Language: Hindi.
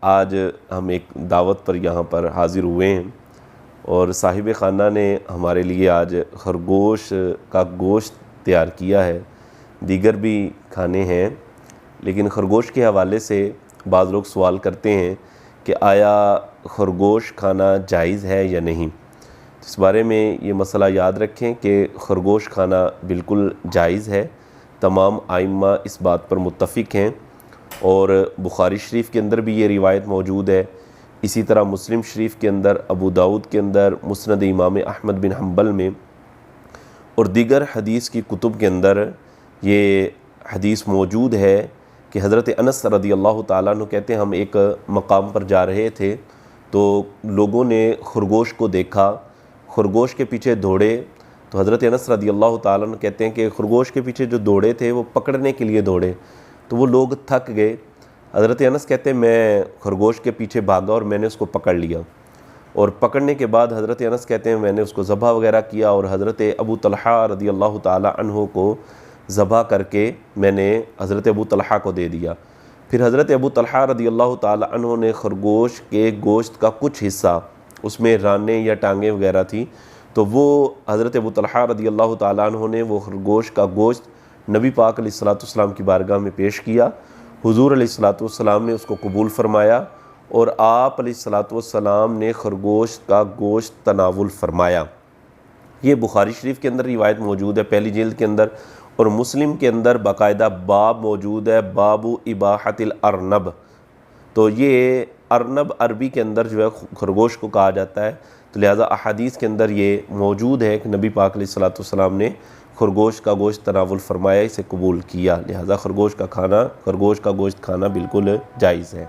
आज हम एक दावत पर यहाँ पर हाज़िर हुए हैं और साहिब खाना ने हमारे लिए आज खरगोश का गोश्त तैयार किया है। दीगर भी खाने हैं, लेकिन खरगोश के हवाले से बाज़ लोग सवाल करते हैं कि आया खरगोश खाना जायज़ है या नहीं। इस बारे में ये मसला याद रखें कि खरगोश खाना बिल्कुल जायज़ है। तमाम आइम्मा इस बात पर मुत्तफ़िक़ हैं और बुखारी शरीफ के अंदर भी ये रिवायत मौजूद है। इसी तरह मुस्लिम शरीफ के अंदर, अबू दाऊद के अंदर, मुस्नद इमाम अहमद बिन हम्बल में और दीगर हदीस की कुतुब के अंदर ये हदीस मौजूद है कि हज़रत अनस रदी अल्लाह ताला अन्हु कहते हैं, हम एक मकाम पर जा रहे थे तो लोगों ने खरगोश को देखा, खरगोश के पीछे दौड़े। तो हज़रत अनस रदी अल्लाह ताला अन्हु कहते हैं कि खरगोश के पीछे जो दौड़े थे वो पकड़ने के लिए दौड़े, तो वो लोग थक गए। हज़रत अनस कहते हैं मैं खरगोश के पीछे भागा और मैंने उसको पकड़ लिया, और पकड़ने के बाद हज़रत अनस कहते हैं मैंने उसको ज़बह वगैरह किया और हज़रत अबू तलहा रदी अल्लाह ताला अन्हु को ज़बह करके मैंने हज़रत अबू तलहा को दे दिया। फिर हज़रत अबू तलहा रदी अल्लाह ताला अन्हु ने खरगोश के गोश्त का कुछ हिस्सा, उसमें रानें या टांगें वगैरह थी, तो वो हज़रत अबू तलहा रदी अल्लाह ताला अन्हु ने वो खरगोश का गोश्त नबी पाक अलैहिस्सलाम की बारगाह में पेश किया। हुज़ूर अलैहिस्सलाम ने उसको कबूल फ़रमाया और आप अलैहिस्सलाम ने खरगोश का गोश्त तनावुल फ़रमाया। ये बुखारी शरीफ के अंदर रिवायत मौजूद है पहली जिल्द के अंदर, और मुस्लिम के अंदर बाकायदा बाब मौजूद है, बाबू इबाहतिल अर्नब। तो ये अर्नब अरबी के अंदर जो है खरगोश को कहा जाता है। तो लिहाजा अहादीस के अंदर ये मौजूद है कि नबी पाक अलैहिस्सलाम ने खरगोश का गोश्त तनावुल फ़रमाया, इसे कबूल किया। लिहाजा खरगोश का गोश्त खाना बिल्कुल जायज़ है।